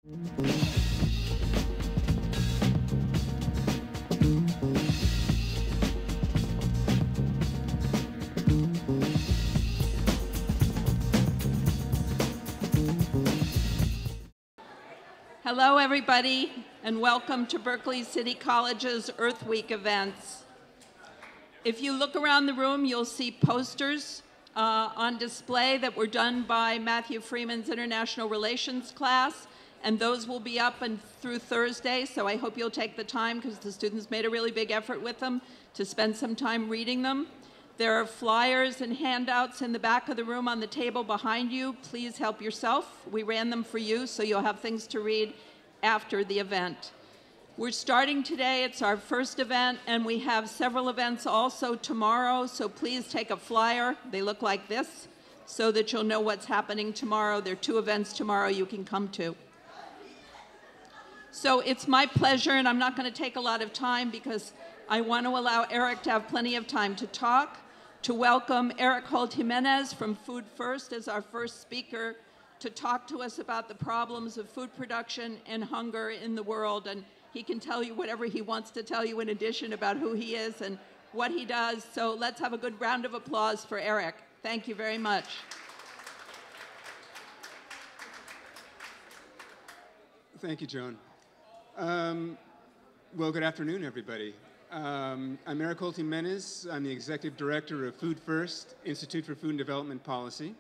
Hello, everybody, and welcome to Berkeley City College's Earth Week events. If you look around the room, you'll see posters on display that were done by Matthew Freeman's International Relations class, and those will be up and through Thursday, so I hope you'll take the time, because the students made a really big effort with them, to spend some time reading them. There are flyers and handouts in the back of the room on the table behind you. Please help yourself. We ran them for you, so you'll have things to read after the event. We're starting today. It's our first event, and we have several events also tomorrow, so please take a flyer. They look like this, so that you'll know what's happening tomorrow. There are 2 events tomorrow you can come to. So it's my pleasure, and I'm not going to take a lot of time because I want to allow Eric to have plenty of time to talk, to welcome Eric Holt-Gimenez from Food First as our first speaker to talk to us about the problems of food production and hunger in the world. And he can tell you whatever he wants to tell you in addition about who he is and what he does. So let's have a good round of applause for Eric. Thank you very much. Thank you, Joan. Well, good afternoon, everybody. I'm Eric Holt-Gimenez. I'm the Executive Director of Food First, Institute for Food and Development Policy.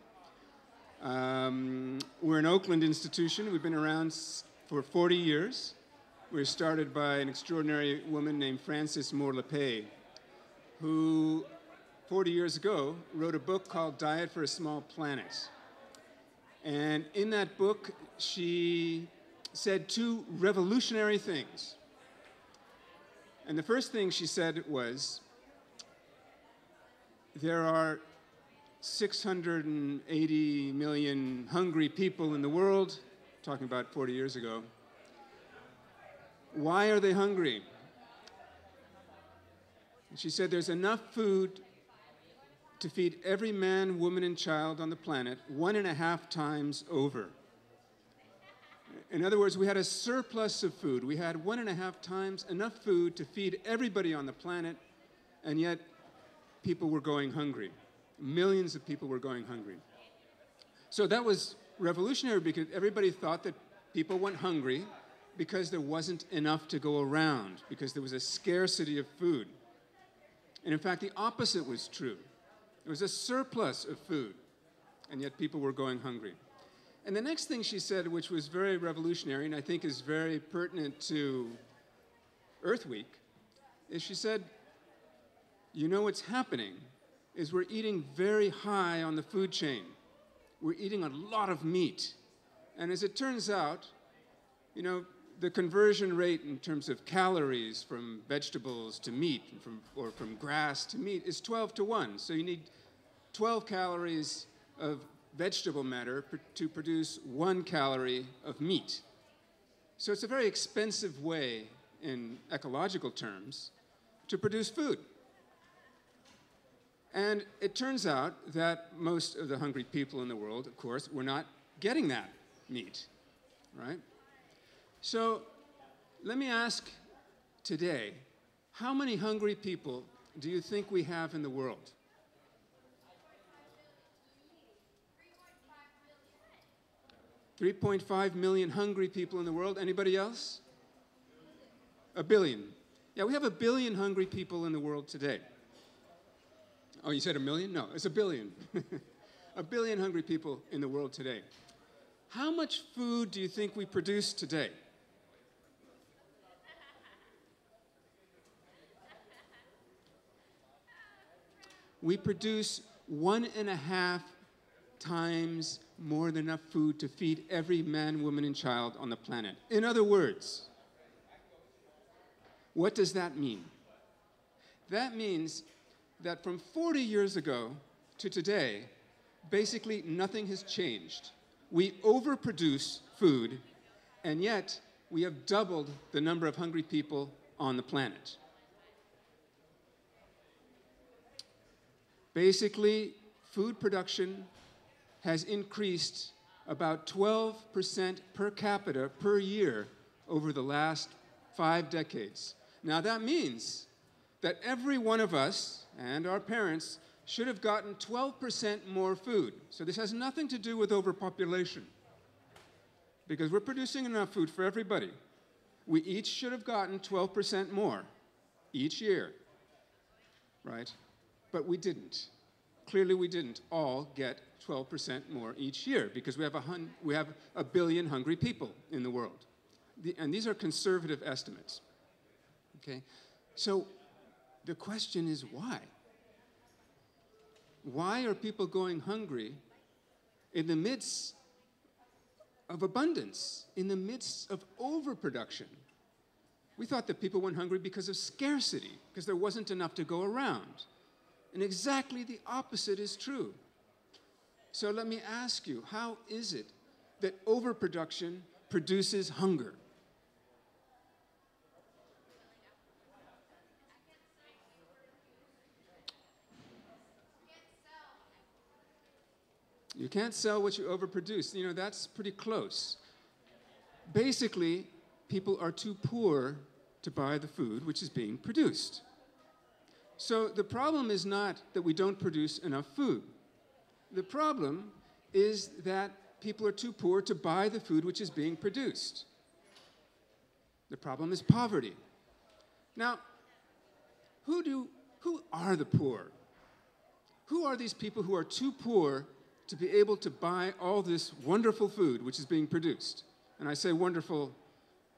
We're an Oakland institution. We've been around for 40 years. We were started by an extraordinary woman named Frances Moore Lepay, who 40 years ago wrote a book called Diet for a Small Planet. And in that book, she said 2 revolutionary things. And the first thing she said was, there are 680 million hungry people in the world, talking about 40 years ago. Why are they hungry? And she said there's enough food to feed every man, woman, and child on the planet 1.5 times over. In other words, we had a surplus of food. We had 1.5 times enough food to feed everybody on the planet, and yet people were going hungry. Millions of people were going hungry. So that was revolutionary because everybody thought that people went hungry because there wasn't enough to go around, because there was a scarcity of food. And in fact, the opposite was true. There was a surplus of food, and yet people were going hungry. And the next thing she said, which was very revolutionary and I think is very pertinent to Earth Week, is she said, you know what's happening is we're eating very high on the food chain. We're eating a lot of meat. And as it turns out, you know, the conversion rate in terms of calories from vegetables to meat, or from grass to meat, is 12 to 1. So you need 12 calories of vegetable matter to produce 1 calorie of meat. So it's a very expensive way, in ecological terms, to produce food. And it turns out that most of the hungry people in the world, of course, were not getting that meat, right? So let me ask today, how many hungry people do you think we have in the world? 3.5 million hungry people in the world. Anybody else? 1 billion. Yeah, we have 1 billion hungry people in the world today. Oh, you said 1 million? No, it's 1 billion. 1 billion hungry people in the world today. How much food do you think we produce today? We produce 1.5 times more than enough food to feed every man, woman, and child on the planet. In other words, what does that mean? That means that from 40 years ago to today, basically nothing has changed. We overproduce food, and yet we have doubled the number of hungry people on the planet. Basically, food production has increased about 12% per capita per year over the last 5 decades. Now that means that every one of us and our parents should have gotten 12% more food. So this has nothing to do with overpopulation, because we're producing enough food for everybody. We each should have gotten 12% more each year, right? But we didn't. Clearly we didn't all get 12% more each year, because we have a billion hungry people in the world. And these are conservative estimates, okay? So the question is why? Why are people going hungry in the midst of abundance, in the midst of overproduction? We thought that people went hungry because of scarcity, because there wasn't enough to go around. And exactly the opposite is true. So let me ask you, how is it that overproduction produces hunger? You can't sell what you overproduce. You know, that's pretty close. Basically, people are too poor to buy the food which is being produced. So the problem is not that we don't produce enough food. The problem is that people are too poor to buy the food which is being produced. The problem is poverty. Now, who are the poor? Who are these people who are too poor to be able to buy all this wonderful food which is being produced? And I say wonderful,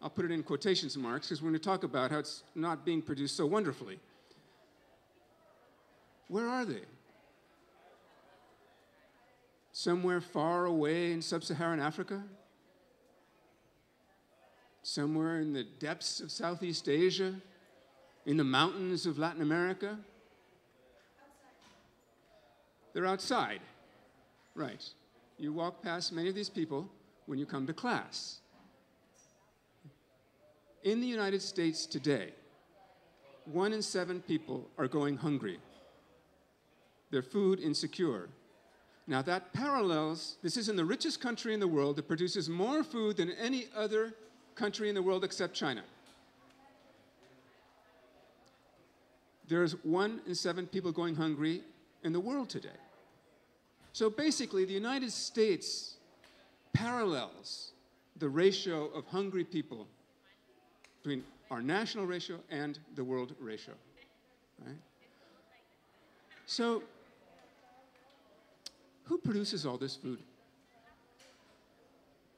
I'll put it in quotation marks, because we're going to talk about how it's not being produced so wonderfully. Where are they? Somewhere far away in sub-Saharan Africa? Somewhere in the depths of Southeast Asia? In the mountains of Latin America? They're outside. Right. You walk past many of these people when you come to class. In the United States today, 1 in 7 people are going hungry. They're food insecure. Now that parallels, this is in the richest country in the world that produces more food than any other country in the world except China. There's 1 in 7 people going hungry in the world today. So basically, the United States parallels the ratio of hungry people between our national ratio and the world ratio, right? So, who produces all this food?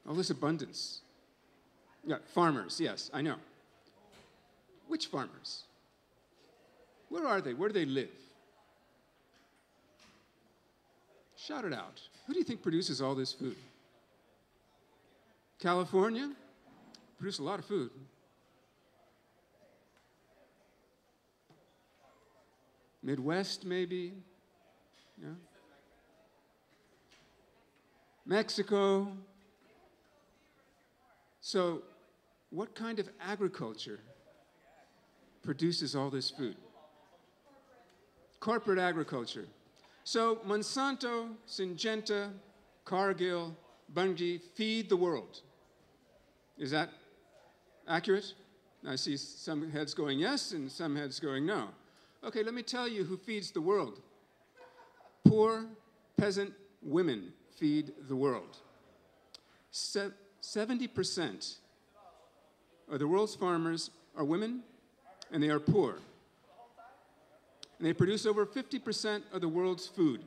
All this abundance? Yeah, farmers, yes, I know. Which farmers? Where are they? Where do they live? Shout it out. Who do you think produces all this food? California? Produce a lot of food. Midwest, maybe? Yeah. Mexico? So, what kind of agriculture produces all this food? Corporate agriculture. So Monsanto, Syngenta, Cargill, Bunge feed the world. Is that accurate? I see some heads going yes and some heads going no. Okay, let me tell you who feeds the world. Poor peasant women feed the world. 70% of the world's farmers are women, and they are poor. And they produce over 50% of the world's food.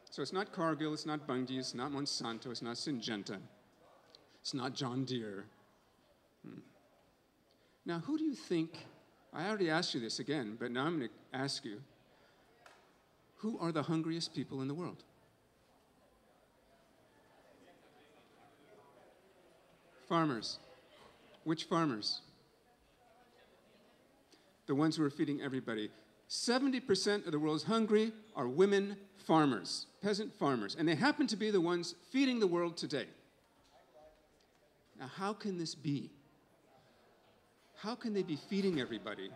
So it's not Cargill, it's not Bunge, it's not Monsanto, it's not Syngenta, it's not John Deere. Now, who do you think, I already asked you this again, but now I'm going to ask you, who are the hungriest people in the world? Farmers. Which farmers? The ones who are feeding everybody. 70% of the world's hungry are women farmers, peasant farmers, and they happen to be the ones feeding the world today. Now, how can this be? How can they be feeding everybody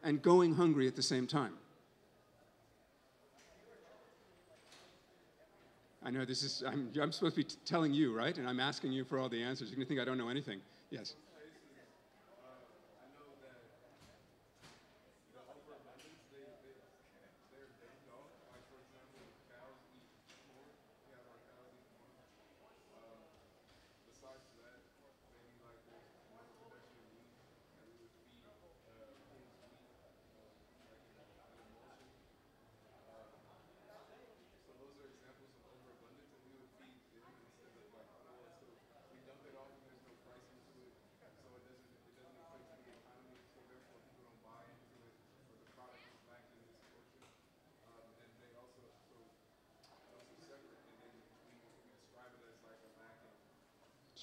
and going hungry at the same time? I know this is, I'm supposed to be telling you, right? And I'm asking you for all the answers. You're going to think I don't know anything. Yes.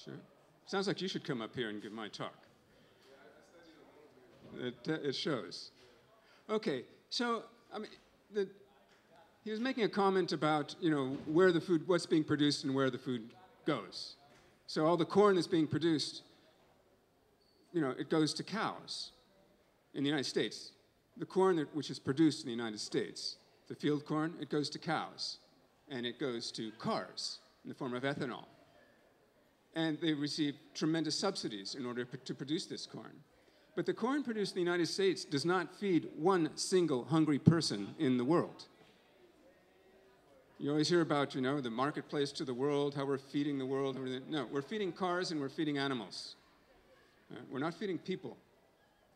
Sure. Sounds like you should come up here and give my talk. It shows. Okay, so I mean, he was making a comment about where the food, what's being produced, and where the food goes. So all the corn that's being produced, it goes to cows in the United States. The corn which is produced in the United States, the field corn, it goes to cows, and it goes to cars in the form of ethanol. And they receive tremendous subsidies in order to produce this corn. But the corn produced in the United States does not feed one single hungry person in the world. You always hear about, the marketplace to the world, how we're feeding the world. No, we're feeding cars and we're feeding animals. We're not feeding people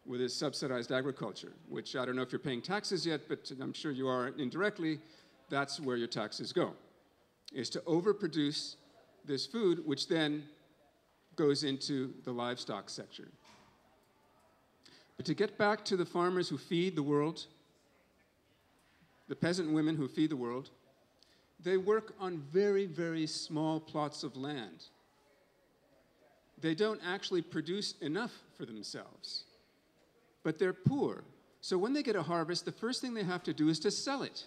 with this subsidized agriculture, which I don't know if you're paying taxes yet, but I'm sure you are indirectly. That's where your taxes go, is to overproduce this food, which then goes into the livestock sector. But to get back to the farmers who feed the world, the peasant women who feed the world, they work on very, very small plots of land. They don't actually produce enough for themselves, but they're poor. So when they get a harvest, the first thing they have to do is to sell it,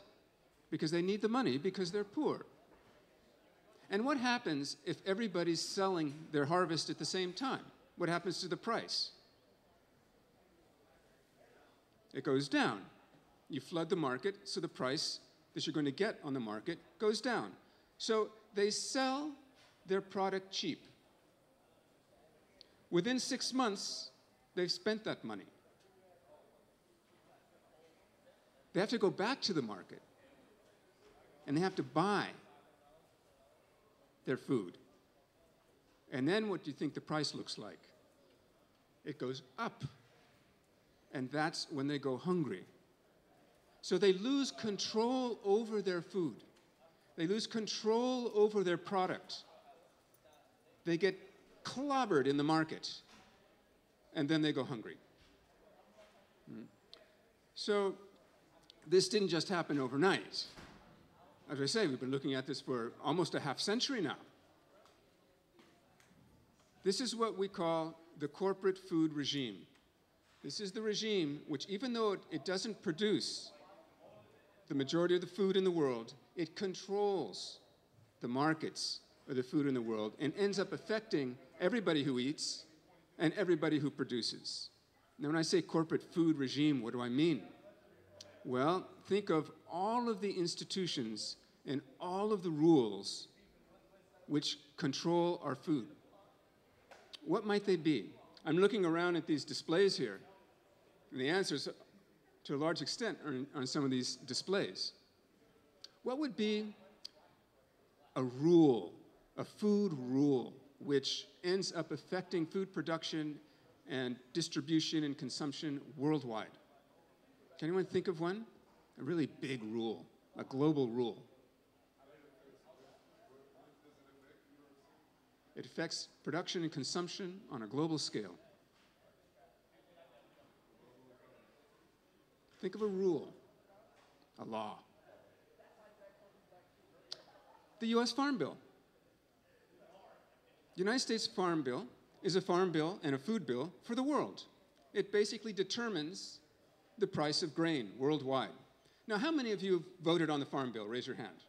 because they need the money because they're poor. And what happens if everybody's selling their harvest at the same time? What happens to the price? It goes down. You flood the market, so the price that you're going to get on the market goes down. So they sell their product cheap. Within 6 months, they've spent that money. They have to go back to the market, and they have to buy their food. And then what do you think the price looks like? It goes up. And that's when they go hungry. So they lose control over their food. They lose control over their product. They get clobbered in the market. And then they go hungry. So this didn't just happen overnight. As I say, we've been looking at this for almost a half century now. This is what we call the corporate food regime. This is the regime which, even though it doesn't produce the majority of the food in the world, it controls the markets of the food in the world and ends up affecting everybody who eats and everybody who produces. Now, when I say corporate food regime, what do I mean? Well, think of all of the institutions and all of the rules which control our food. What might they be? I'm looking around at these displays here, and the answers, to a large extent, are on some of these displays. What would be a rule, a food rule, which ends up affecting food production and distribution and consumption worldwide? Can anyone think of one? A really big rule, a global rule. It affects production and consumption on a global scale. Think of a rule, a law. The U.S. Farm Bill. The United States Farm Bill is a farm bill and a food bill for the world. It basically determines the price of grain worldwide. Now, how many of you voted on the Farm Bill? Raise your hand.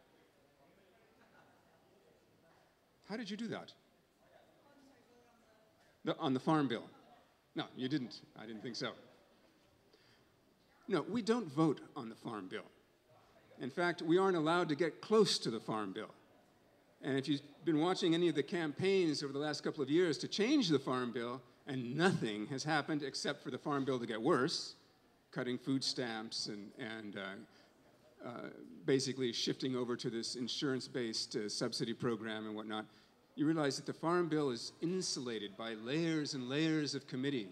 How did you do that? On the Farm Bill? No, you didn't. I didn't think so. No, we don't vote on the Farm Bill. In fact, we aren't allowed to get close to the Farm Bill. And if you've been watching any of the campaigns over the last couple of years to change the Farm Bill, and nothing has happened except for the Farm Bill to get worse, cutting food stamps and basically shifting over to this insurance-based subsidy program and whatnot, you realize that the Farm Bill is insulated by layers and layers of committee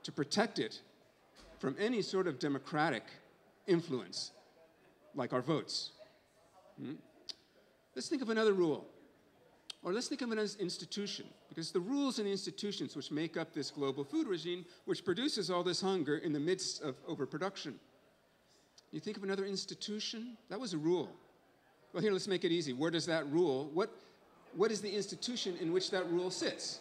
to protect it from any sort of democratic influence, like our votes. Let's think of another rule, or let's think of an institution, because the rules and the institutions which make up this global food regime, which produces all this hunger in the midst of overproduction. You think of another institution? That was a rule. Well, here, let's make it easy. Where does that rule, what is the institution in which that rule sits?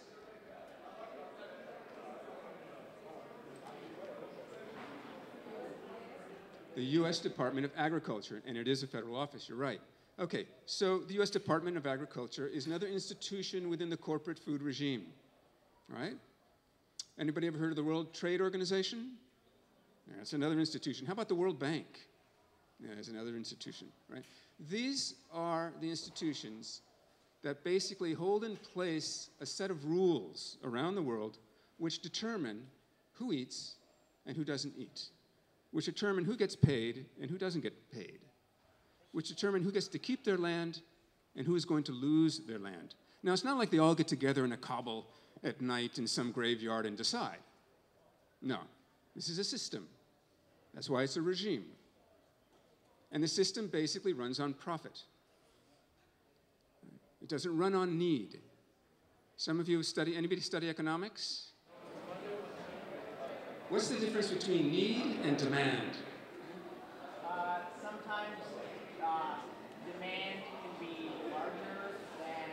The U.S. Department of Agriculture, and it is a federal office, you're right. Okay, so the U.S. Department of Agriculture is another institution within the corporate food regime, right? Anybody ever heard of the World Trade Organization? Yeah, it's another institution. How about the World Bank? Yeah, it's another institution, right? These are the institutions that basically hold in place a set of rules around the world which determine who eats and who doesn't eat, which determine who gets paid and who doesn't get paid, which determine who gets to keep their land and who is going to lose their land. Now, it's not like they all get together in a cobble at night in some graveyard and decide. No, this is a system. That's why it's a regime. And the system basically runs on profit. It doesn't run on need. Some of you anybody study economics? What's the difference between need and demand? Sometimes demand can be larger than,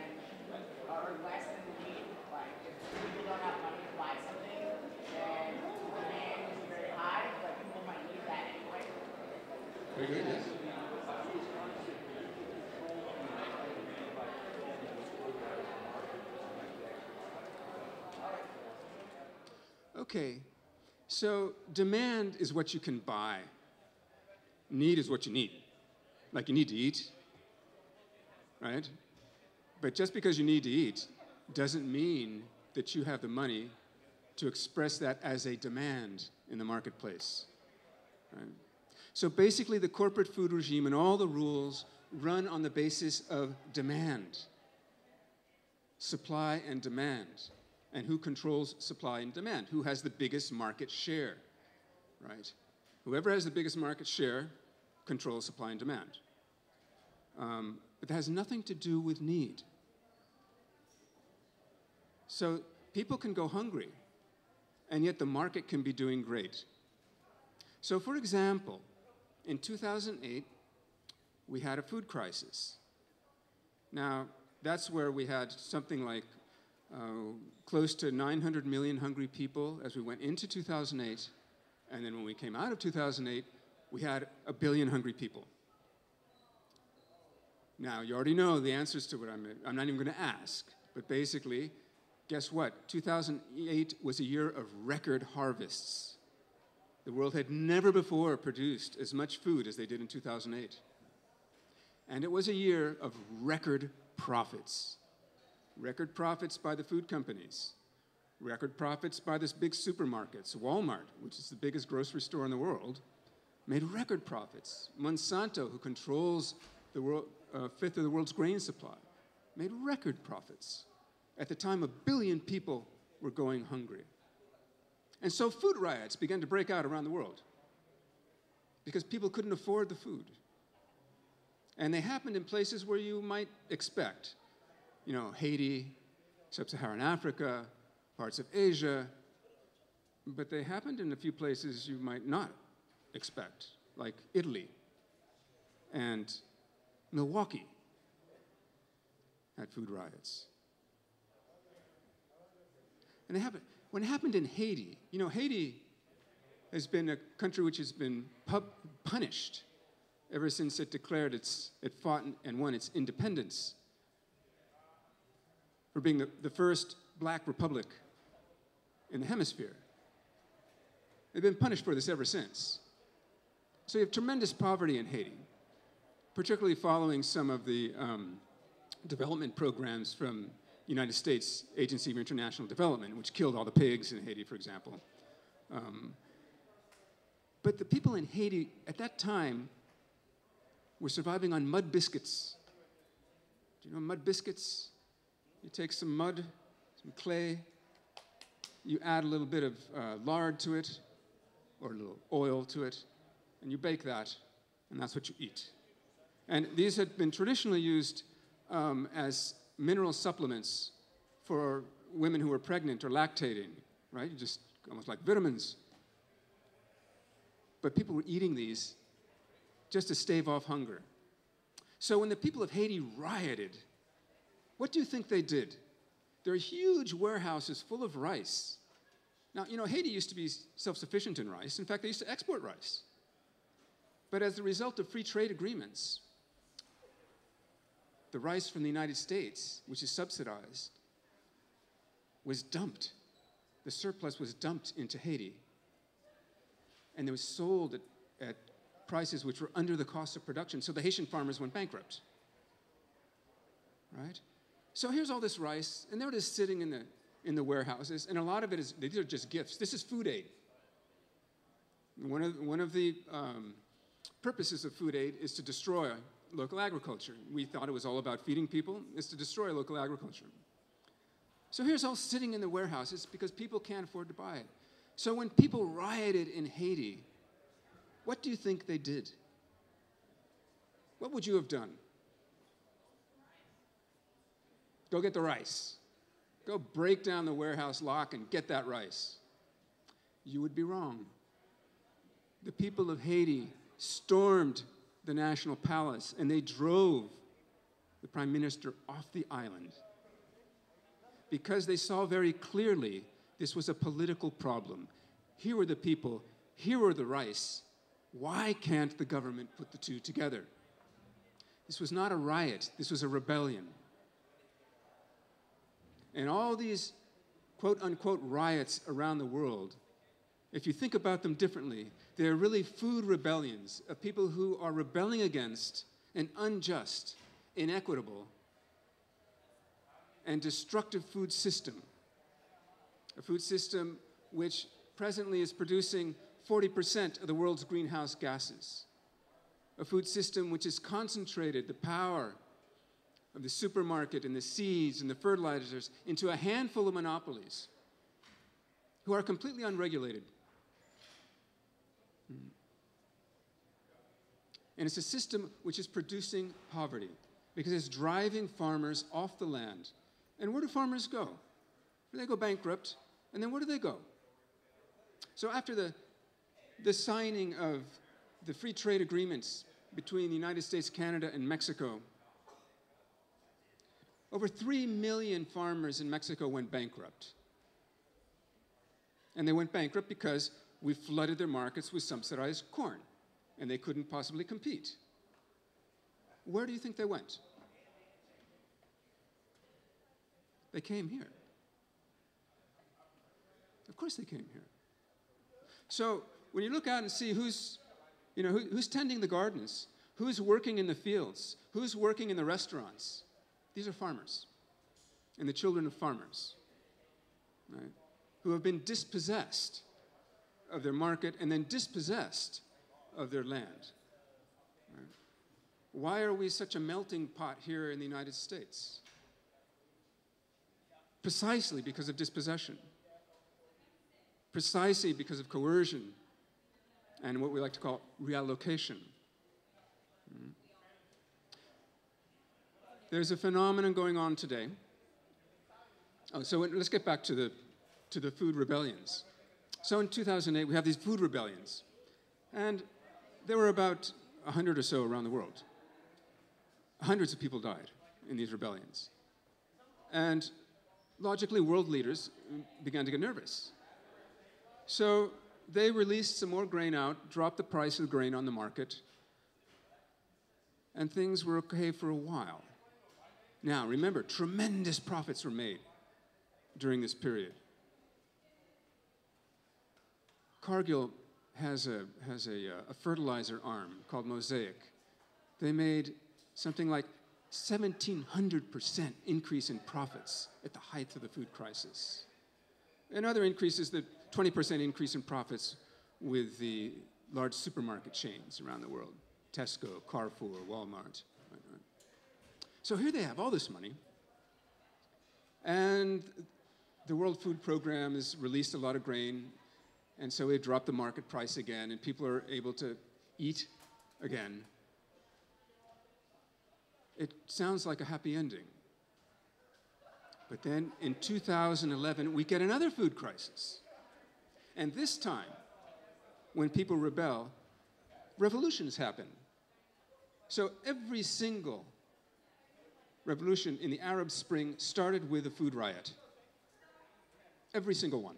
or less than the need. Like, if people don't have money to buy something, then the demand is very high, but people might need that anyway. Very good, yes. Okay, so demand is what you can buy. Need is what you need. Like you need to eat, right? But just because you need to eat doesn't mean that you have the money to express that as a demand in the marketplace, right? So basically the corporate food regime and all the rules run on the basis of demand, supply and demand. And who controls supply and demand? Who has the biggest market share, right? Whoever has the biggest market share controls supply and demand. But that has nothing to do with need. So people can go hungry, and yet the market can be doing great. So for example, in 2008, we had a food crisis. Now, that's where we had something like close to 900 million hungry people as we went into 2008, and then when we came out of 2008, we had 1 billion hungry people. Now, you already know the answers to what I'm not even going to ask, but basically, guess what? 2008 was a year of record harvests. The world had never before produced as much food as they did in 2008. And it was a year of record profits. Record profits by the food companies. Record profits by the big supermarkets. Walmart, which is the biggest grocery store in the world, made record profits. Monsanto, who controls the fifth of the world's grain supply, made record profits. At the time, 1 billion people were going hungry. And so food riots began to break out around the world because people couldn't afford the food. And they happened in places where you might expect. You know, Haiti, sub-Saharan Africa, parts of Asia, but they happened in a few places you might not expect, like Italy and Milwaukee had food riots. And when it happened in Haiti, you know, Haiti has been a country which has been punished ever since it declared it fought and won its independence for being the first black republic in the hemisphere. They've been punished for this ever since. So you have tremendous poverty in Haiti, particularly following some of the development programs from United States Agency for International Development, which killed all the pigs in Haiti, for example. But the people in Haiti at that time were surviving on mud biscuits. Do you know mud biscuits? You take some mud, some clay, you add a little bit of lard to it, or a little oil to it, and you bake that, and that's what you eat. And these had been traditionally used as mineral supplements for women who were pregnant or lactating, right? Just almost like vitamins. But people were eating these just to stave off hunger. So when the people of Haiti rioted, what do you think they did? There are huge warehouses full of rice. Now, you know, Haiti used to be self-sufficient in rice. In fact, they used to export rice. But as a result of free trade agreements, the rice from the United States, which is subsidized, was dumped. The surplus was dumped into Haiti. And it was sold at prices which were under the cost of production. So the Haitian farmers went bankrupt. Right? So here's all this rice, and there it is sitting in the warehouses, and a lot of it is, these are just gifts. This is food aid. One of the purposes of food aid is to destroy local agriculture. We thought it was all about feeding people. It's to destroy local agriculture. So here's all sitting in the warehouses because people can't afford to buy it. So when people rioted in Haiti, what do you think they did? What would you have done? Go get the rice. Go break down the warehouse lock and get that rice. You would be wrong. The people of Haiti stormed the National Palace and they drove the Prime Minister off the island because they saw very clearly this was a political problem. Here were the people, here were the rice. Why can't the government put the two together? This was not a riot, this was a rebellion. And all these quote-unquote riots around the world, if you think about them differently, they're really food rebellions of people who are rebelling against an unjust, inequitable, and destructive food system. A food system which presently is producing 40% of the world's greenhouse gases. A food system which has concentrated the power of the supermarket and the seeds and the fertilizers into a handful of monopolies who are completely unregulated. And it's a system which is producing poverty because it's driving farmers off the land. And where do farmers go? They go bankrupt, and then where do they go? So after the signing of the free trade agreements between the United States, Canada, and Mexico, over 3 million farmers in Mexico went bankrupt. And they went bankrupt because we flooded their markets with subsidized corn, and they couldn't possibly compete. Where do you think they went? They came here. Of course they came here. So when you look out and see who's tending the gardens, who's working in the fields, who's working in the restaurants, these are farmers and the children of farmers, right, who have been dispossessed of their market and then dispossessed of their land. Right? Why are we such a melting pot here in the United States? Precisely because of dispossession. Precisely because of coercion and what we like to call reallocation. There's a phenomenon going on today. So let's get back to the food rebellions. So in 2008, we have these food rebellions. And there were about 100 or so around the world. Hundreds of people died in these rebellions. And logically, world leaders began to get nervous. So they released some more grain out, dropped the price of the grain on the market, and things were okay for a while. Now, remember, tremendous profits were made during this period. Cargill has a fertilizer arm called Mosaic. They made something like 1,700% increase in profits at the height of the food crisis. And other increases, the 20% increase in profits with the large supermarket chains around the world, Tesco, Carrefour, Walmart. So here they have all this money, and the World Food Program has released a lot of grain, and so it dropped the market price again, and people are able to eat again. It sounds like a happy ending. But then in 2011, we get another food crisis. And this time, when people rebel, revolutions happen. So every single revolution in the Arab Spring started with a food riot. Every single one.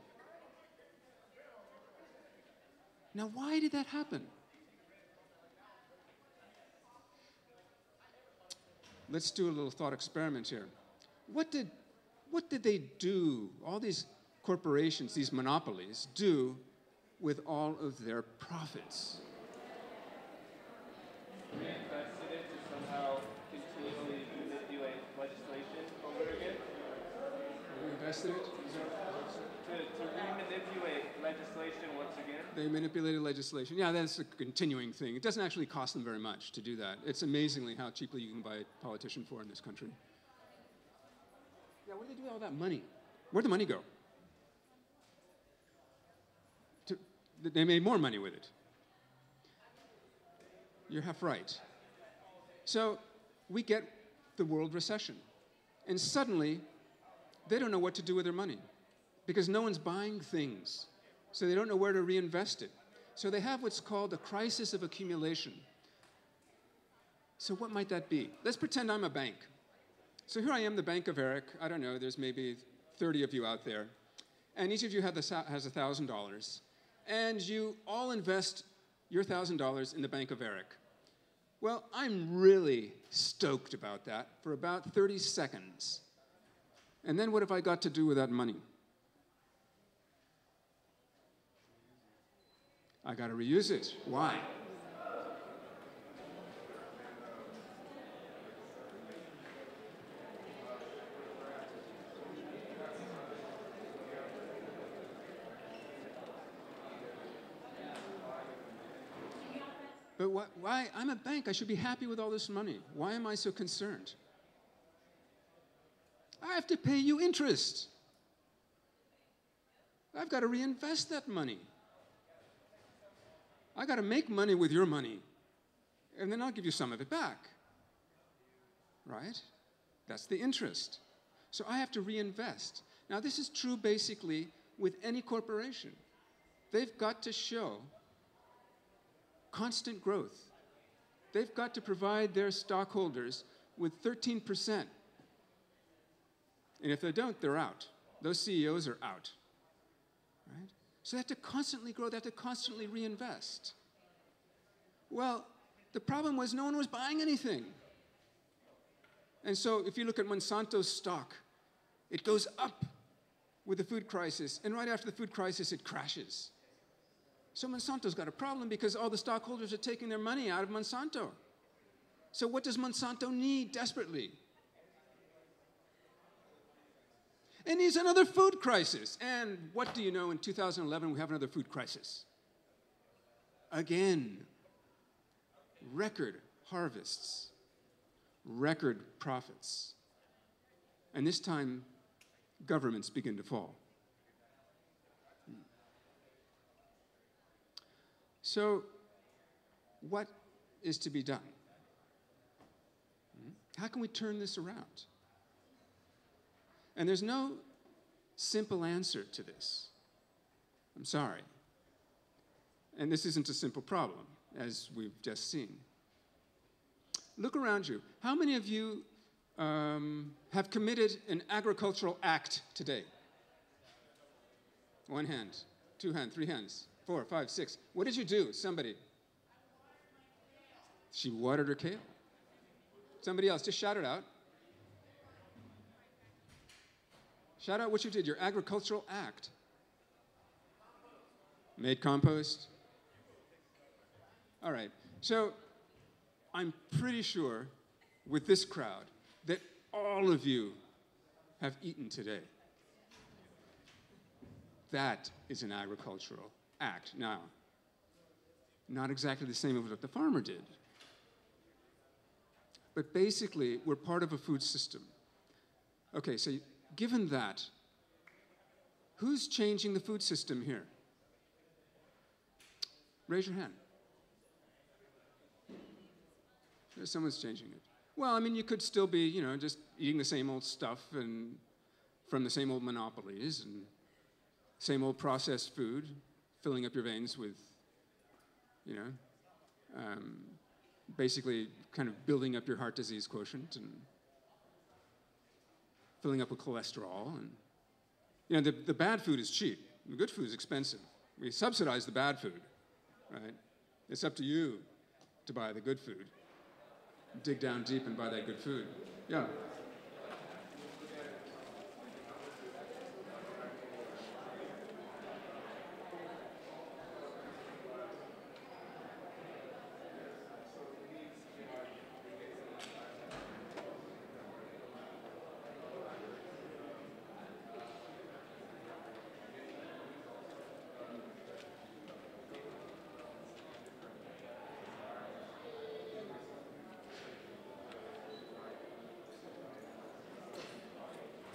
Now, why did that happen? Let's do a little thought experiment here. What did they do, all these corporations, these monopolies, do with all of their profits? They invested it to somehow continually manipulate legislation over again. They invested it? To re-manipulate legislation once again. They manipulated legislation. Yeah, that's a continuing thing. It doesn't actually cost them very much to do that. It's amazingly how cheaply you can buy a politician for in this country. Yeah, what do they do with all that money? Where'd the money go? They made more money with it. You're half right. So we get the world recession. And suddenly, they don't know what to do with their money because no one's buying things. So they don't know where to reinvest it. So they have what's called a crisis of accumulation. So what might that be? Let's pretend I'm a bank. So here I am, the Bank of Eric. I don't know, there's maybe 30 of you out there. And each of you has $1,000. And you all invest your $1,000 in the Bank of Eric. Well, I'm really stoked about that for about 30 seconds. And then what have I got to do with that money? I got to reuse it. Why? But why? I'm a bank. I should be happy with all this money. Why am I so concerned? I have to pay you interest. I've got to reinvest that money. I got to make money with your money, and then I'll give you some of it back. Right? That's the interest. So I have to reinvest. Now, this is true basically with any corporation. They've got to show constant growth. They've got to provide their stockholders with 13%. And if they don't, they're out. Those CEOs are out. Right? So they have to constantly grow, they have to constantly reinvest. Well, the problem was no one was buying anything. And so if you look at Monsanto's stock, it goes up with the food crisis, and right after the food crisis, it crashes. So Monsanto's got a problem because all the stockholders are taking their money out of Monsanto. So what does Monsanto need desperately? It needs another food crisis. And what do you know, in 2011, we have another food crisis. Again, record harvests, record profits. And this time, governments begin to fall. So, what is to be done? How can we turn this around? And there's no simple answer to this. I'm sorry. And this isn't a simple problem, as we've just seen. Look around you. How many of you have committed an agricultural act today? One hand, two hands, three hands, 4, 5, 6. What did you do? Somebody. She watered her kale. Somebody else, just shout it out. Shout out what you did, your agricultural act. Made compost. All right, so I'm pretty sure with this crowd that all of you have eaten today. That is an agricultural act. Now, not exactly the same as what the farmer did. But basically, we're part of a food system. Okay, so given that, who's changing the food system here? Raise your hand. Someone's changing it. Well, I mean, you could still be, you know, just eating the same old stuff and from the same old monopolies and same old processed food, filling up your veins with, you know, basically kind of building up your heart disease quotient and filling up with cholesterol. And, you know, the bad food is cheap. The good food is expensive. We subsidize the bad food, right? It's up to you to buy the good food. Dig down deep and buy that good food. Yeah.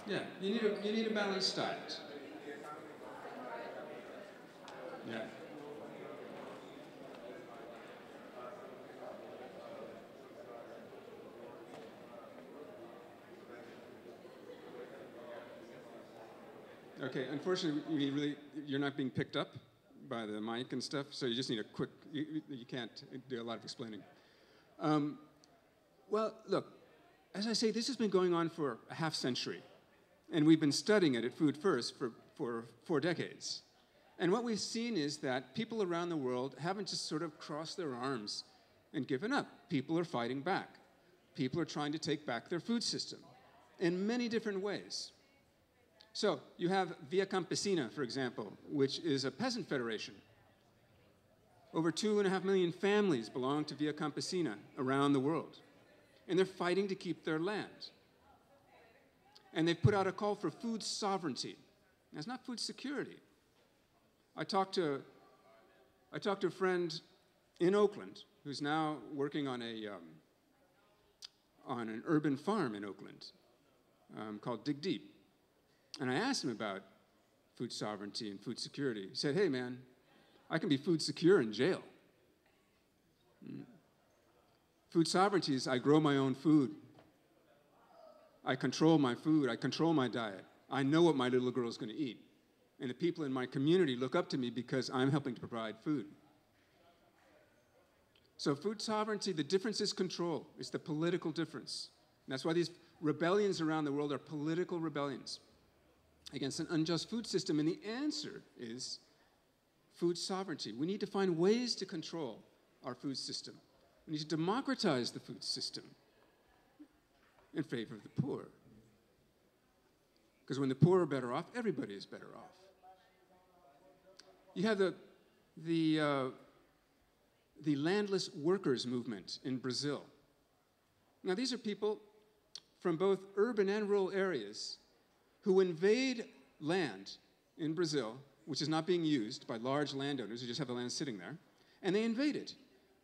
Yeah, you need a balanced diet. Yeah. Okay, unfortunately, you're not being picked up by the mic and stuff, so you just need a quick, you can't do a lot of explaining. Well, look, as I say, this has been going on for a half century. And we've been studying it at Food First for 4 decades. And what we've seen is that people around the world haven't just sort of crossed their arms and given up. People are fighting back. People are trying to take back their food system in many different ways. So you have Via Campesina, for example, which is a peasant federation. Over 2.5 million families belong to Via Campesina around the world. And they're fighting to keep their land. And they've put out a call for food sovereignty. Now, it's not food security. I talked to a friend in Oakland who's now working on an urban farm in Oakland called Dig Deep. And I asked him about food sovereignty and food security. He said, hey, man, I can be food secure in jail. Food sovereignty is I grow my own food. I control my food. I control my diet. I know what my little girl is going to eat. And the people in my community look up to me because I'm helping to provide food. So food sovereignty, the difference is control. It's the political difference. And that's why these rebellions around the world are political rebellions against an unjust food system. And the answer is food sovereignty. We need to find ways to control our food system. We need to democratize the food system in favor of the poor. Because when the poor are better off, everybody is better off. You have the landless workers movement in Brazil. Now, these are people from both urban and rural areas who invade land in Brazil, which is not being used by large landowners who just have the land sitting there, and they invade it.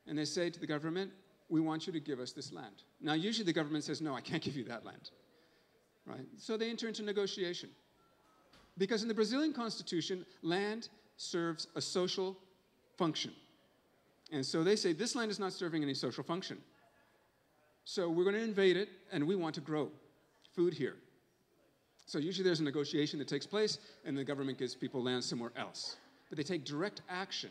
And they say to the government, we want you to give us this land. Now, usually the government says, no, I can't give you that land. Right? So they enter into negotiation. Because in the Brazilian Constitution, land serves a social function. And so they say, this land is not serving any social function. So we're going to invade it, and we want to grow food here. So usually there's a negotiation that takes place, and the government gives people land somewhere else. But they take direct action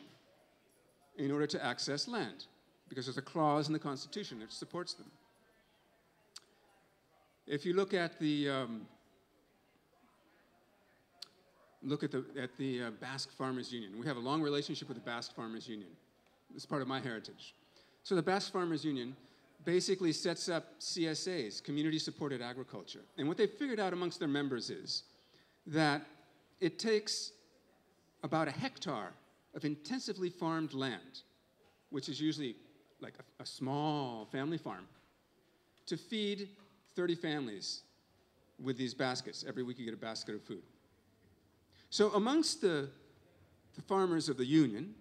in order to access land, because there's a clause in the Constitution that supports them. If you look at the Basque Farmers Union, we have a long relationship with the Basque Farmers Union. It's part of my heritage. So the Basque Farmers Union basically sets up CSAs, community-supported agriculture. And what they've figured out amongst their members is that it takes about a hectare of intensively farmed land, which is usually like a small family farm, to feed 30 families with these baskets. Every week you get a basket of food. So amongst the farmers of the union,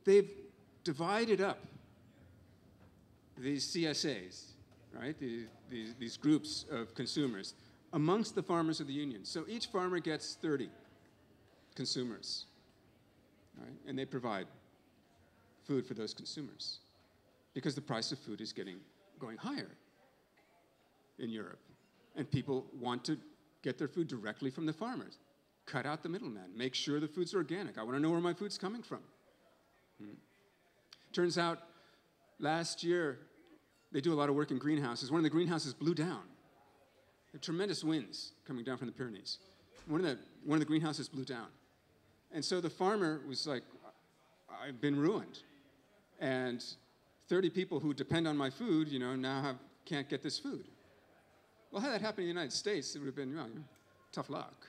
they've divided up these CSAs, right? These groups of consumers amongst the farmers of the union. So each farmer gets 30 consumers, right? And they provide food for those consumers because the price of food is going higher in Europe. And people want to get their food directly from the farmers. Cut out the middleman. Make sure the food's organic. I want to know where my food's coming from. Turns out last year, they do a lot of work in greenhouses. One of the greenhouses blew down. There were tremendous winds coming down from the Pyrenees. One of the greenhouses blew down. And so the farmer was like, I've been ruined. And 30 people who depend on my food, now can't get this food. Well, had that happened in the United States, it would have been, tough luck.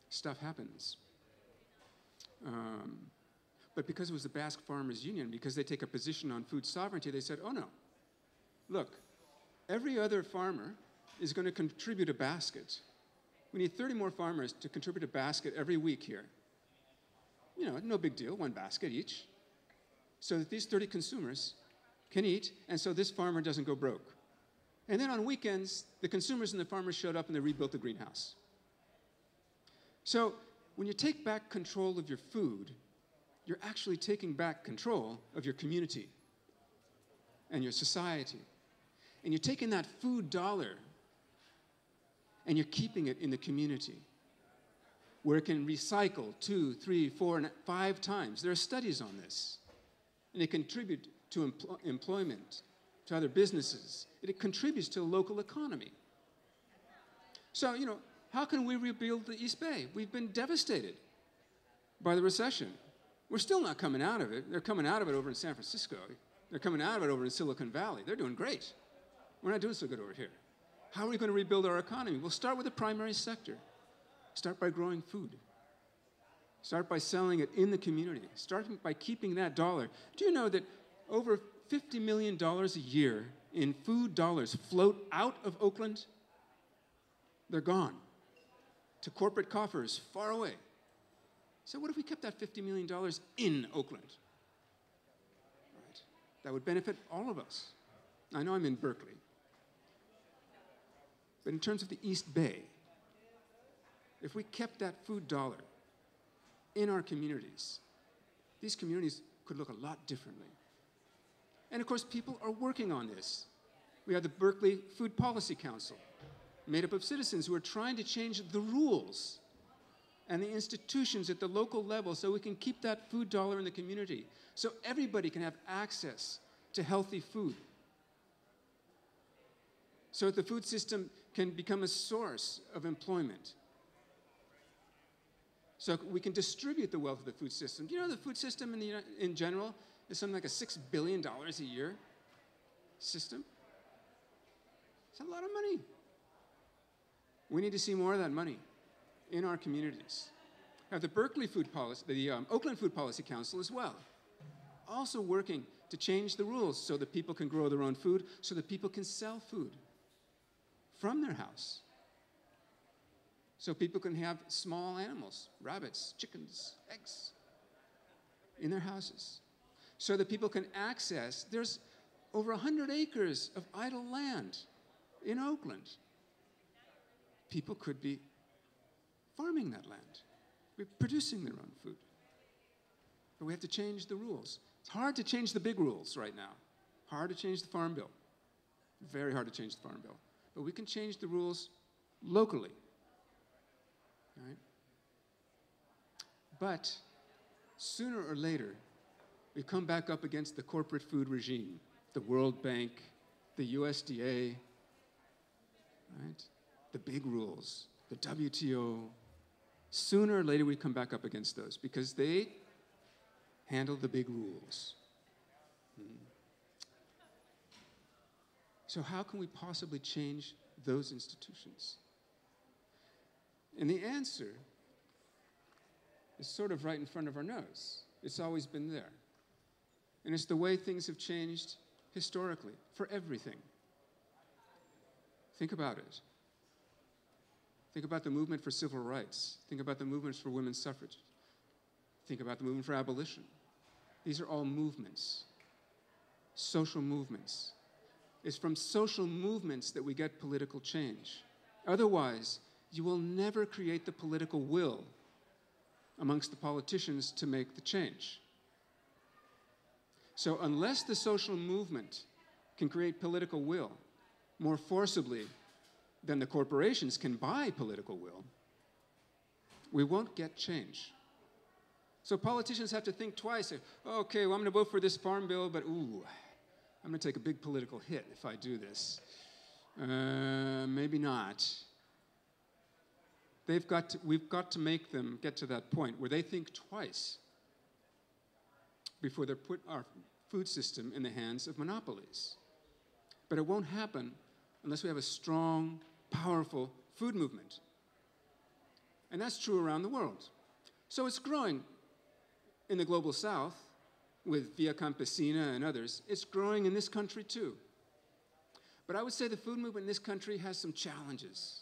Stuff happens. But because it was the Basque Farmers Union, because they take a position on food sovereignty, they said, oh no, look, every other farmer is going to contribute a basket. We need 30 more farmers to contribute a basket every week here. No big deal, one basket each. So that these 30 consumers can eat, and so this farmer doesn't go broke. And then on weekends, the consumers and the farmers showed up and they rebuilt the greenhouse. So when you take back control of your food, you're actually taking back control of your community and your society. And you're taking that food dollar and you're keeping it in the community where it can recycle 2, 3, 4, and 5 times. There are studies on this. And it contributes to employment, to other businesses. It contributes to the local economy. So, how can we rebuild the East Bay? We've been devastated by the recession. We're still not coming out of it. They're coming out of it over in San Francisco. They're coming out of it over in Silicon Valley. They're doing great. We're not doing so good over here. How are we going to rebuild our economy? We'll start with the primary sector. Start by growing food. Start by selling it in the community. Start by keeping that dollar. Do you know that over $50 million a year in food dollars float out of Oakland? They're gone to corporate coffers far away. So what if we kept that $50 million in Oakland? Right. That would benefit all of us. I know I'm in Berkeley. But in terms of the East Bay, if we kept that food dollar in our communities, these communities could look a lot differently. And of course, people are working on this. We have the Berkeley Food Policy Council, made up of citizens who are trying to change the rules and the institutions at the local level so we can keep that food dollar in the community, so everybody can have access to healthy food, so that the food system can become a source of employment, so we can distribute the wealth of the food system. Do you know the food system in general is something like a $6 billion a year system? It's a lot of money. We need to see more of that money in our communities. We have the Berkeley Food Policy, the Oakland Food Policy Council as well, also working to change the rules so that people can grow their own food, so that people can sell food from their house, so people can have small animals, rabbits, chickens, eggs, in their houses, so that people can access, there's over 100 acres of idle land in Oakland. People could be farming that land, be producing their own food. But we have to change the rules. It's hard to change the big rules right now. Hard to change the Farm Bill. Very hard to change the Farm Bill. But we can change the rules locally. All right? But sooner or later, we come back up against the corporate food regime, the World Bank, the USDA, right? The big rules, the WTO. Sooner or later, we come back up against those because they handle the big rules. So how can we possibly change those institutions? And the answer is sort of right in front of our nose. It's always been there. And it's the way things have changed historically, for everything. Think about it. Think about the movement for civil rights. Think about the movements for women's suffrage. Think about the movement for abolition. These are all movements, social movements. It's from social movements that we get political change. Otherwise, you will never create the political will amongst the politicians to make the change. So unless the social movement can create political will more forcibly than the corporations can buy political will, we won't get change. So politicians have to think twice. Okay, well, I'm going to vote for this farm bill, but ooh, I'm going to take a big political hit if I do this. Maybe not. We've got to make them get to that point where they think twice before they put our food system in the hands of monopolies. But it won't happen unless we have a strong, powerful food movement. And that's true around the world. So it's growing in the global south with Via Campesina and others. It's growing in this country too. But I would say the food movement in this country has some challenges.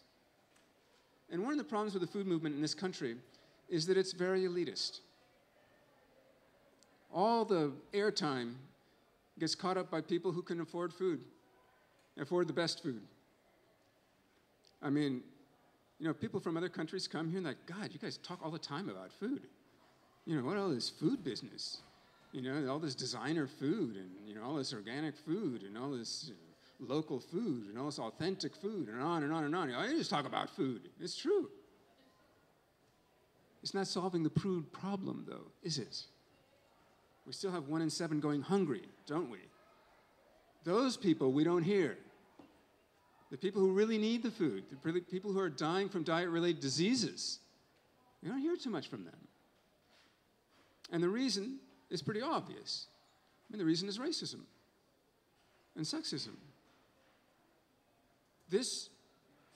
And one of the problems with the food movement in this country is that it's very elitist. All the airtime gets caught up by people who can afford food, afford the best food. I mean, you know, people from other countries come here and like, God, you guys talk all the time about food. You know, what all this food business? You know, all this designer food and, you know, all this organic food and all this local food and all this authentic food and on and on and on. You know, I just talk about food. It's true. It's not solving the food problem, though, is it? We still have 1 in 7 going hungry, don't we? Those people we don't hear. The people who really need the food, the people who are dying from diet-related diseases, we don't hear too much from them. And the reason is pretty obvious. I mean, the reason is racism and sexism. This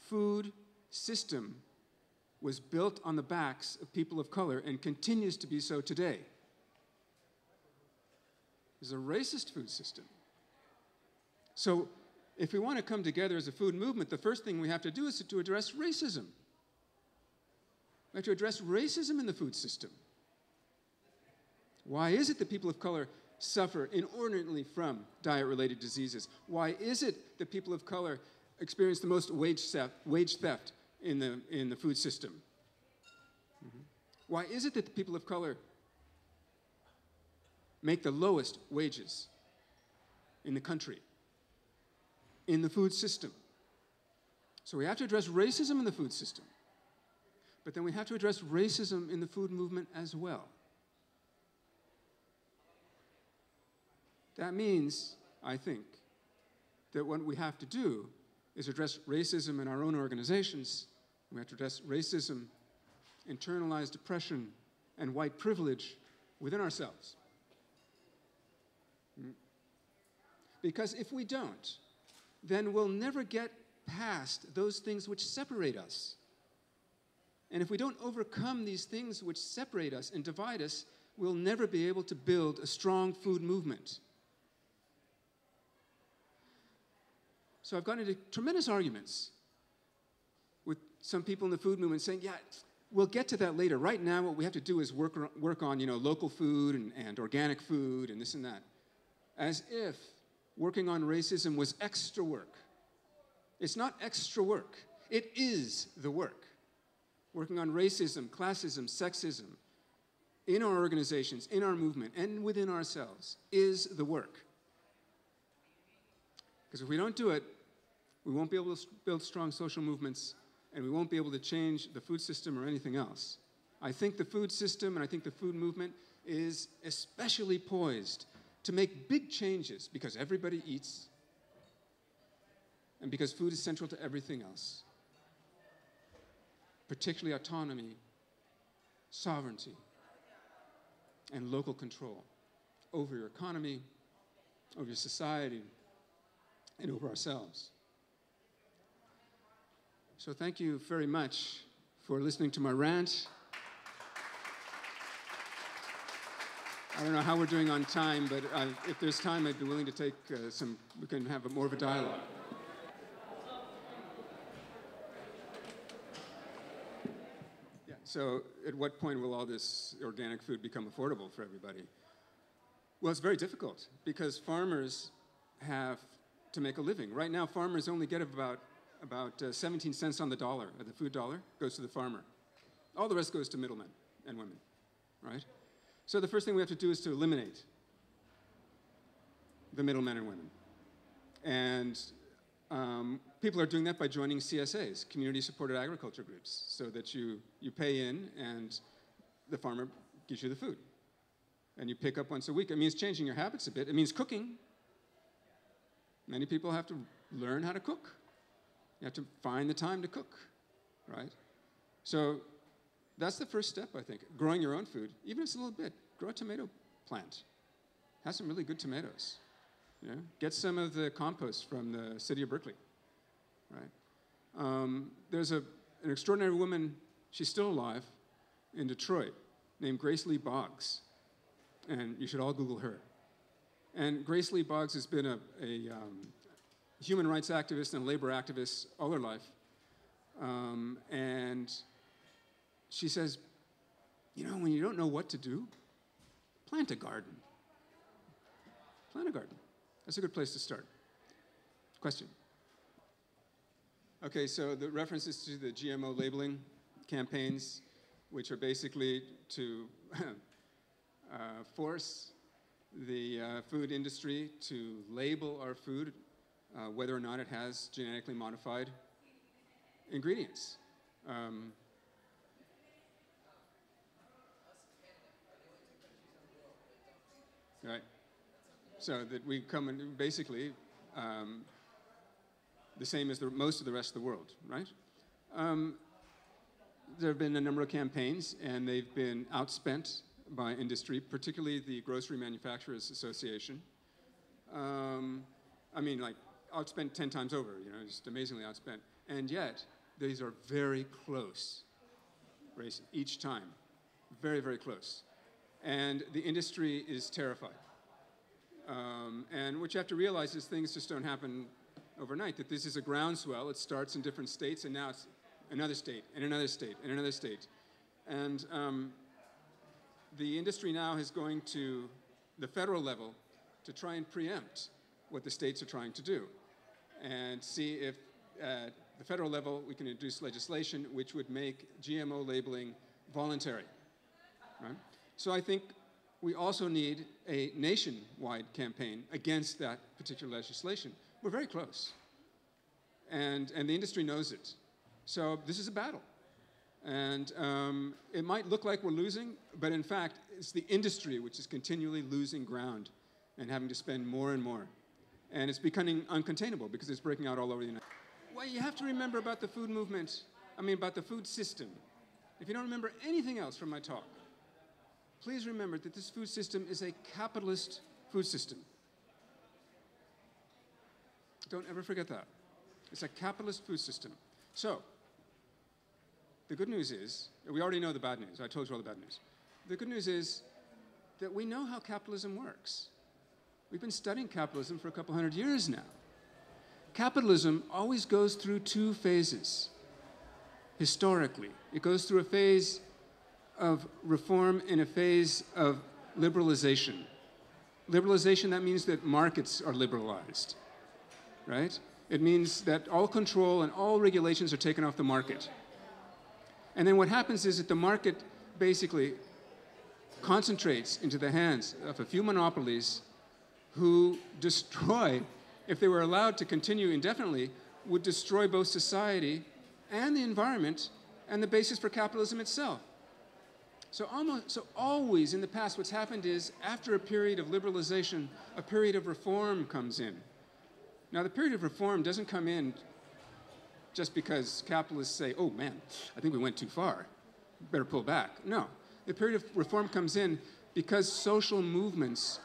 food system was built on the backs of people of color and continues to be so today. It's a racist food system. So if we want to come together as a food movement, the first thing we have to do is to address racism. We have to address racism in the food system. Why is it that people of color suffer inordinately from diet-related diseases? Why is it that people of color experience the most wage theft in the food system? Why is it that the people of color make the lowest wages in the country, in the food system? So we have to address racism in the food system, but then we have to address racism in the food movement as well. That means, I think, that what we have to do is address racism in our own organizations. We have to address racism, internalized oppression, and white privilege within ourselves. Because if we don't, then we'll never get past those things which separate us. And if we don't overcome these things which separate us and divide us, we'll never be able to build a strong food movement. So I've gotten into tremendous arguments with some people in the food movement saying, yeah, we'll get to that later. Right now, what we have to do is work on, you know, local food and organic food and this and that. As if working on racism was extra work. It's not extra work. It is the work. Working on racism, classism, sexism in our organizations, in our movement, and within ourselves is the work. Because if we don't do it, we won't be able to build strong social movements, and we won't be able to change the food system or anything else. I think the food system and I think the food movement is especially poised to make big changes because everybody eats and because food is central to everything else, particularly autonomy, sovereignty, and local control over your economy, over your society, and over ourselves. So thank you very much for listening to my rant. I don't know how we're doing on time, but if there's time, I'd be willing to take we can have more of a dialogue. Yeah, so at what point will all this organic food become affordable for everybody? Well, it's very difficult because farmers have to make a living. Right now, farmers only get about 17 cents on the dollar, the food dollar, goes to the farmer. All the rest goes to middlemen and women, right? So the first thing we have to do is to eliminate the middlemen and women. And people are doing that by joining CSAs, community-supported agriculture groups, so that you pay in and the farmer gives you the food. And you pick up once a week. It means changing your habits a bit. It means cooking. Many people have to learn how to cook. You have to find the time to cook, right? So that's the first step, I think. Growing your own food, even if it's a little bit. Grow a tomato plant. Have some really good tomatoes. You know? Get some of the compost from the city of Berkeley, right? There's an extraordinary woman, she's still alive, in Detroit, named Grace Lee Boggs. And you should all Google her. And Grace Lee Boggs has been a human rights activist and a labor activist all her life. And she says, you know, when you don't know what to do, plant a garden. Plant a garden. That's a good place to start. Question? Okay, so the references to the GMO labeling campaigns, which are basically to force the food industry to label our food, whether or not it has genetically modified ingredients. Right. So that we come in basically the same as most of the rest of the world, right? There have been a number of campaigns, and they've been outspent by industry, particularly the Grocery Manufacturers Association. I mean, like, outspent 10 times over, you know, just amazingly outspent. And yet, these are very close races each time. Very, very close. And the industry is terrified. And what you have to realize is things just don't happen overnight, that this is a groundswell. It starts in different states, and now it's another state, and another state, and another state. And the industry now is going to the federal level to try and preempt what the states are trying to do and see if at the federal level we can introduce legislation which would make GMO labeling voluntary, right? So I think we also need a nationwide campaign against that particular legislation. We're very close, and the industry knows it. So this is a battle. And it might look like we're losing, but in fact, it's the industry which is continually losing ground and having to spend more and more. And it's becoming uncontainable because it's breaking out all over the United States. Well, you have to remember about the food movement, about the food system. If you don't remember anything else from my talk, please remember that this food system is a capitalist food system. Don't ever forget that. It's a capitalist food system. So, the good news is, we already know the bad news. I told you all the bad news. The good news is that we know how capitalism works. We've been studying capitalism for a couple hundred years now. Capitalism always goes through two phases, historically. It goes through a phase of reform and a phase of liberalization. Liberalization, that means that markets are liberalized, right? It means that all control and all regulations are taken off the market. And then what happens is that the market basically concentrates into the hands of a few monopolies who destroy, if they were allowed to continue indefinitely, would destroy both society and the environment and the basis for capitalism itself. So always in the past, what's happened is after a period of liberalization, a period of reform comes in. Now, the period of reform doesn't come in just because capitalists say, oh man, I think we went too far, better pull back. No, the period of reform comes in because social movements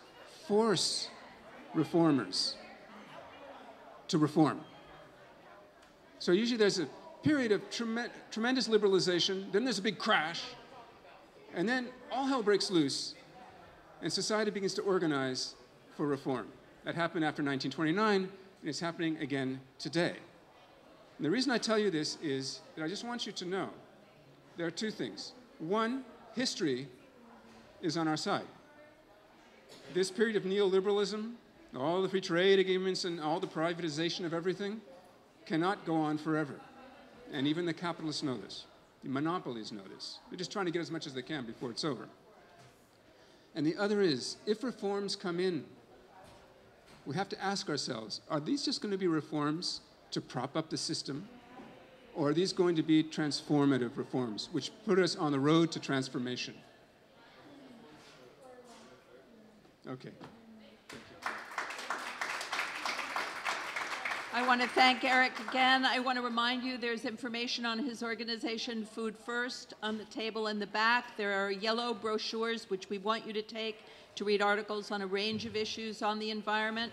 force reformers to reform. So usually there's a period of tremendous liberalization, then there's a big crash, and then all hell breaks loose, and society begins to organize for reform. That happened after 1929, and it's happening again today. And the reason I tell you this is that I just want you to know there are two things. One, history is on our side. This period of neoliberalism, all the free trade agreements and all the privatization of everything cannot go on forever. And even the capitalists know this. The monopolies know this. They're just trying to get as much as they can before it's over. And the other is, if reforms come in, we have to ask ourselves, are these just going to be reforms to prop up the system? Or are these going to be transformative reforms, which put us on the road to transformation? Okay. I want to thank Eric again. I want to remind you there's information on his organization, Food First, on the table in the back. There are yellow brochures, which we want you to take to read articles on a range of issues on the environment.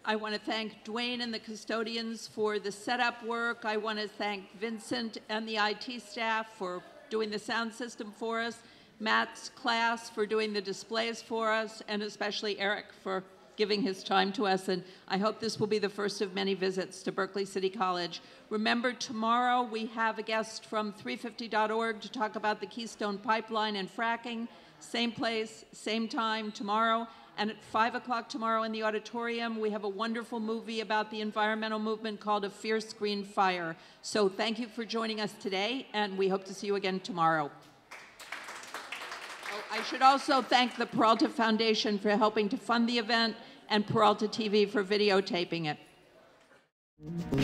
I want to thank Dwayne and the custodians for the setup work. I want to thank Vincent and the IT staff for doing the sound system for us, Matt's class for doing the displays for us, and especially Eric for giving his time to us. And I hope this will be the first of many visits to Berkeley City College. Remember, tomorrow we have a guest from 350.org to talk about the Keystone Pipeline and fracking. Same place, same time tomorrow. And at 5 o'clock tomorrow in the auditorium, we have a wonderful movie about the environmental movement called A Fierce Green Fire. So thank you for joining us today, and we hope to see you again tomorrow. Oh, I should also thank the Peralta Foundation for helping to fund the event and Peralta TV for videotaping it.